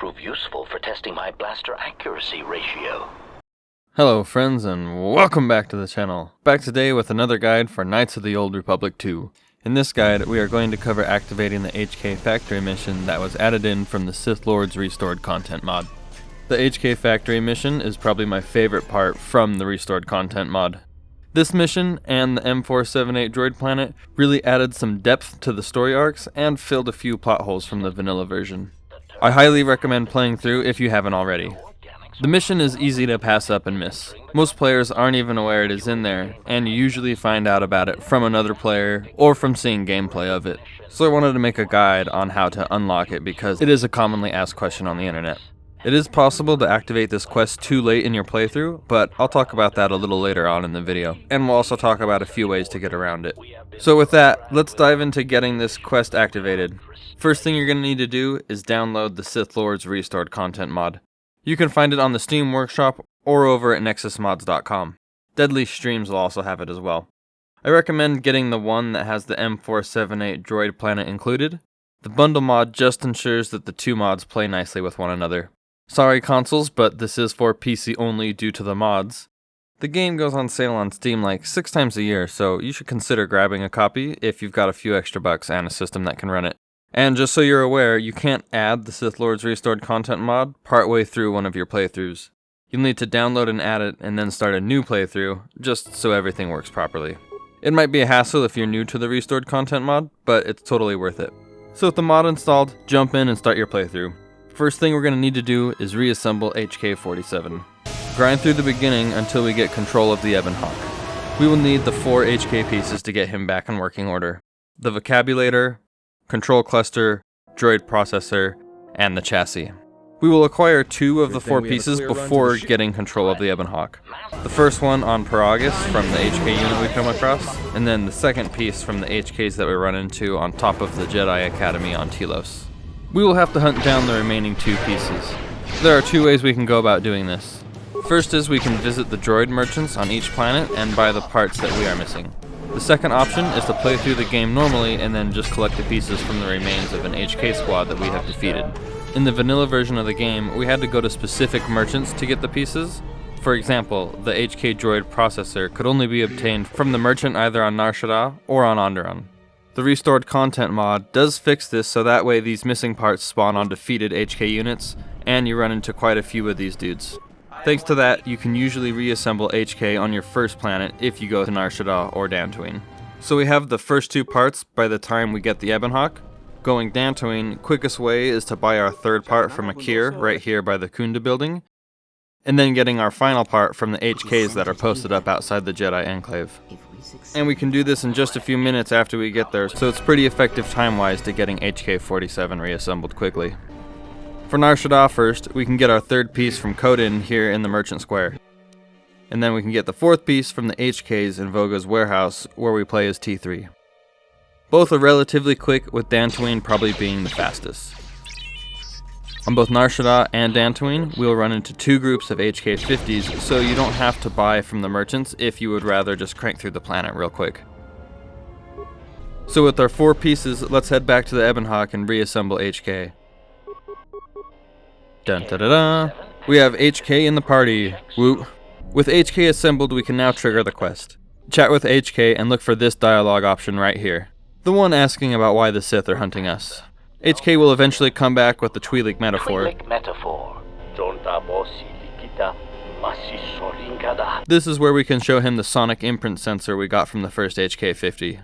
prove useful for testing my blaster accuracy ratio. Hello friends, and welcome back to the channel. Back today with another guide for Knights of the Old Republic 2. In this guide, we are going to cover activating the HK Factory mission that was added in from the Sith Lord's Restored Content mod. The HK Factory mission is probably my favorite part from the Restored Content mod. This mission and the M478 droid planet really added some depth to the story arcs and filled a few plot holes from the vanilla version. I highly recommend playing through if you haven't already. The mission is easy to pass up and miss. Most players aren't even aware it is in there, and you usually find out about it from another player or from seeing gameplay of it. So I wanted to make a guide on how to unlock it because it is a commonly asked question on the internet. It is possible to activate this quest too late in your playthrough, but I'll talk about that a little later on in the video, and we'll also talk about a few ways to get around it. So with that, let's dive into getting this quest activated. First thing you're going to need to do is download the Sith Lord's Restored Content mod. You can find it on the Steam Workshop or over at nexusmods.com. Deadly Streams will also have it as well. I recommend getting the one that has the M478 droid planet included. The bundle mod just ensures that the two mods play nicely with one another. Sorry consoles, but this is for PC only due to the mods. The game goes on sale on Steam like 6 times a year, so you should consider grabbing a copy if you've got a few extra bucks and a system that can run it. And just so you're aware, you can't add the Sith Lord's Restored Content mod partway through one of your playthroughs. You'll need to download and add it and then start a new playthrough, just so everything works properly. It might be a hassle if you're new to the Restored Content mod, but it's totally worth it. So with the mod installed, jump in and start your playthrough. First thing we're going to need to do is reassemble HK47. Grind through the beginning until we get control of the Ebon Hawk. We will need the 4 HK pieces to get him back in working order. The vocabulator, control cluster, droid processor, and the chassis. We will acquire 2 of the 4 pieces before getting control of the Ebon Hawk. The first one on Paragus from the HK unit we come across, and then the second piece from the HKs that we run into on top of the Jedi Academy on Telos. We will have to hunt down the remaining 2 pieces. There are 2 ways we can go about doing this. First is we can visit the droid merchants on each planet and buy the parts that we are missing. The second option is to play through the game normally and then just collect the pieces from the remains of an HK squad that we have defeated. In the vanilla version of the game, we had to go to specific merchants to get the pieces. For example, the HK droid processor could only be obtained from the merchant either on Nar Shaddaa or on Onderon. The Restored Content mod does fix this so that way these missing parts spawn on defeated HK units, and you run into quite a few of these dudes. Thanks to that, you can usually reassemble HK on your first planet if you go to Nar Shaddaa or Dantooine. So we have the first 2 parts by the time we get the Ebon Hawk. Going Dantooine, quickest way is to buy our third part from Akir right here by the Kunda building, and then getting our final part from the HKs that are posted up outside the Jedi Enclave. And we can do this in just a few minutes after we get there, so it's pretty effective time-wise to getting HK47 reassembled quickly. For Nar Shaddaa first, we can get our third piece from Kotin here in the Merchant Square. And then we can get the 4th piece from the HKs in Voga's warehouse, where we play as T3. Both are relatively quick, with Dantooine probably being the fastest. On both Nar Shaddaa and Dantooine, we'll run into 2 groups of HK50s, so you don't have to buy from the merchants if you would rather just crank through the planet real quick. So with our 4 pieces, let's head back to the Ebon Hawk and reassemble HK. Dun da da da! We have HK in the party. Woo! With HK assembled, we can now trigger the quest. Chat with HK and look for this dialogue option right here. The one asking about why the Sith are hunting us. HK will eventually come back with the Twi'lek metaphor. This is where we can show him the sonic imprint sensor we got from the first HK50.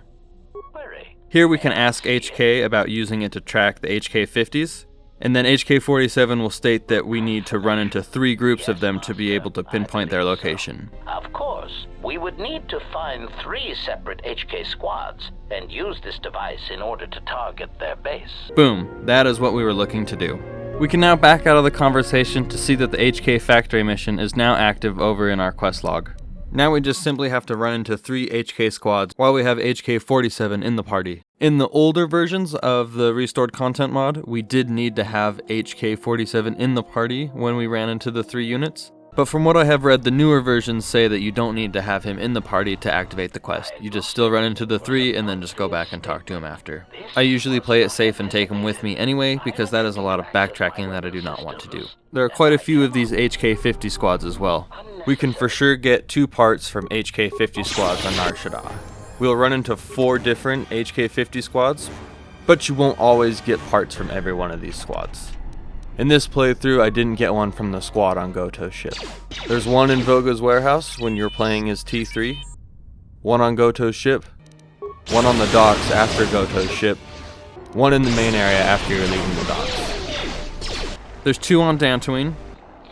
Here we can ask HK about using it to track the HK50s, and then HK47 will state that we need to run into 3 groups of them to be able to pinpoint their location. Of course, we would need to find 3 separate HK squads and use this device in order to target their base. Boom, that is what we were looking to do. We can now back out of the conversation to see that the HK Factory mission is now active over in our quest log. Now we just simply have to run into 3 HK squads while we have HK47 in the party. In the older versions of the Restored Content mod, we did need to have HK47 in the party when we ran into the 3 units. But from what I have read, the newer versions say that you don't need to have him in the party to activate the quest. You just still run into the 3 and then just go back and talk to him after. I usually play it safe and take him with me anyway, because that is a lot of backtracking that I do not want to do. There are quite a few of these HK50 squads as well. We can for sure get 2 parts from HK50 squads on our Shadaa. We'll run into 4 different HK50 squads, but you won't always get parts from every one of these squads. In this playthrough, I didn't get one from the squad on Goto's ship. There's one in Voga's warehouse when you're playing as T3, one on Goto's ship, one on the docks after Goto's ship, one in the main area after you're leaving the docks. There's 2 on Dantooine,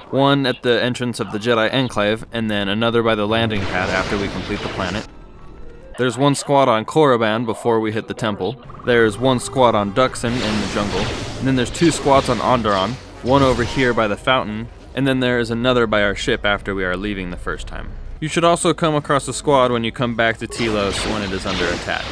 one at the entrance of the Jedi Enclave, and then another by the landing pad after we complete the planet. There's 1 squad on Korriban before we hit the temple. There's 1 squad on Duxon in the jungle. And then there's 2 squads on Onderon, one over here by the fountain, and then there is another by our ship after we are leaving the first time. You should also come across a squad when you come back to Telos when it is under attack.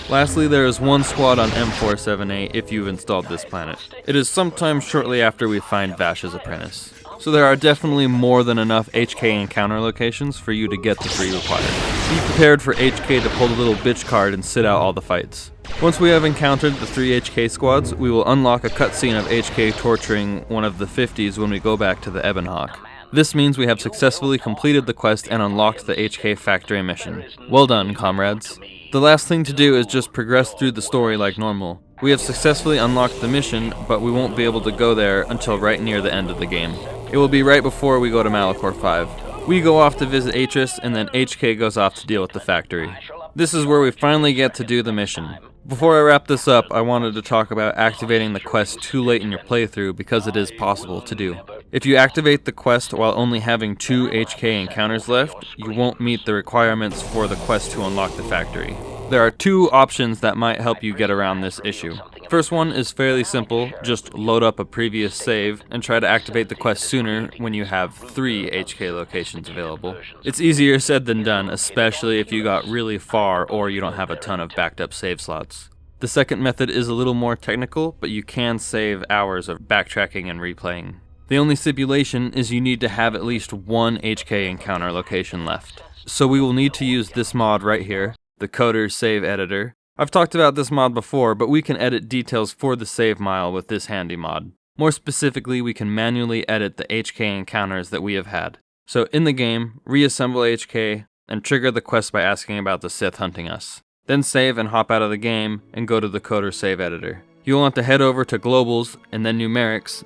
Lastly, there is 1 squad on M478 if you've installed this planet. It is sometime shortly after we find Vash's apprentice. So there are definitely more than enough HK encounter locations for you to get the 3 required. Be prepared for HK to pull the little bitch card and sit out all the fights. Once we have encountered the 3 HK squads, we will unlock a cutscene of HK torturing one of the 50s when we go back to the Ebon Hawk. This means we have successfully completed the quest and unlocked the HK factory mission. Well done, comrades. The last thing to do is just progress through the story like normal. We have successfully unlocked the mission, but we won't be able to go there until right near the end of the game. It will be right before we go to Malachor 5. We go off to visit Atris, and then HK goes off to deal with the factory. This is where we finally get to do the mission. Before I wrap this up, I wanted to talk about activating the quest too late in your playthrough because it is possible to do. If you activate the quest while only having 2 HK encounters left, you won't meet the requirements for the quest to unlock the factory. There are 2 options that might help you get around this issue. First one is fairly simple, just load up a previous save and try to activate the quest sooner when you have 3 HK locations available. It's easier said than done, especially if you got really far or you don't have a ton of backed up save slots. The second method is a little more technical, but you can save hours of backtracking and replaying. The only stipulation is you need to have at least 1 HK encounter location left. So we will need to use this mod right here, the KOTOR save editor. I've talked about this mod before, but we can edit details for the save mile with this handy mod. More specifically, we can manually edit the HK encounters that we have had. So in the game, reassemble HK and trigger the quest by asking about the Sith hunting us. Then save and hop out of the game and go to the KOTOR save editor. You'll want to head over to globals and then numerics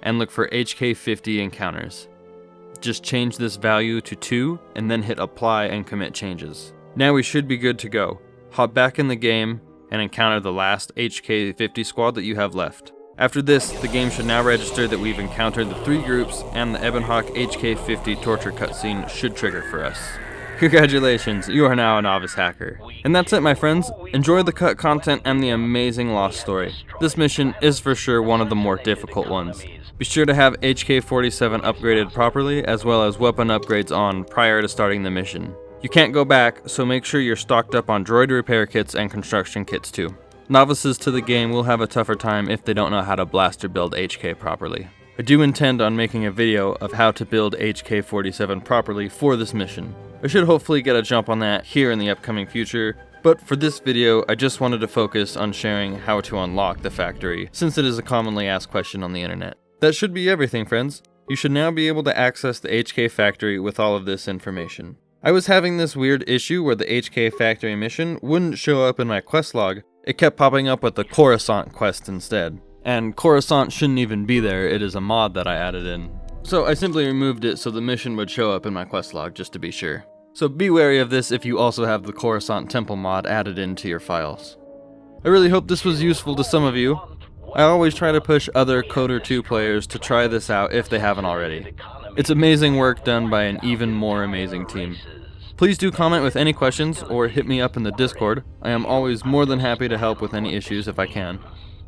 and look for HK50 encounters. Just change this value to 2 and then hit apply and commit changes. Now we should be good to go. Hop back in the game and encounter the last HK50 squad that you have left. After this, the game should now register that we've encountered the 3 groups and the Ebon Hawk HK50 torture cutscene should trigger for us. Congratulations, you are now a novice hacker. And that's it, my friends. Enjoy the cut content and the amazing lost story. This mission is for sure one of the more difficult ones. Be sure to have HK47 upgraded properly, as well as weapon upgrades on prior to starting the mission. You can't go back, so make sure you're stocked up on droid repair kits and construction kits too. Novices to the game will have a tougher time if they don't know how to blast or build HK properly. I do intend on making a video of how to build HK47 properly for this mission. I should hopefully get a jump on that here in the upcoming future, but for this video I just wanted to focus on sharing how to unlock the factory, since it is a commonly asked question on the internet. That should be everything, friends. You should now be able to access the HK factory with all of this information. I was having this weird issue where the HK factory mission wouldn't show up in my quest log. It kept popping up with the Coruscant quest instead. And Coruscant shouldn't even be there, it is a mod that I added in. So I simply removed it so the mission would show up in my quest log just to be sure. So be wary of this if you also have the Coruscant temple mod added into your files. I really hope this was useful to some of you. I always try to push other KOTOR 2 players to try this out if they haven't already. It's amazing work done by an even more amazing team. Please do comment with any questions or hit me up in the Discord. I am always more than happy to help with any issues if I can.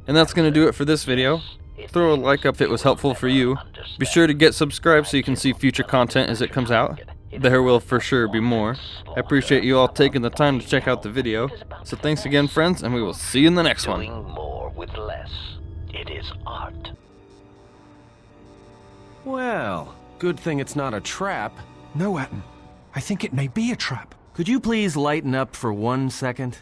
And that's going to do it for this video. Throw a like up if it was helpful for you. Be sure to get subscribed so you can see future content as it comes out. There will for sure be more. I appreciate you all taking the time to check out the video. So thanks again, friends, and we will see you in the next one. Doing more with less. It is art. Well, Good thing it's not a trap. No, Atton. I think it may be a trap. Could you please lighten up for 1 second?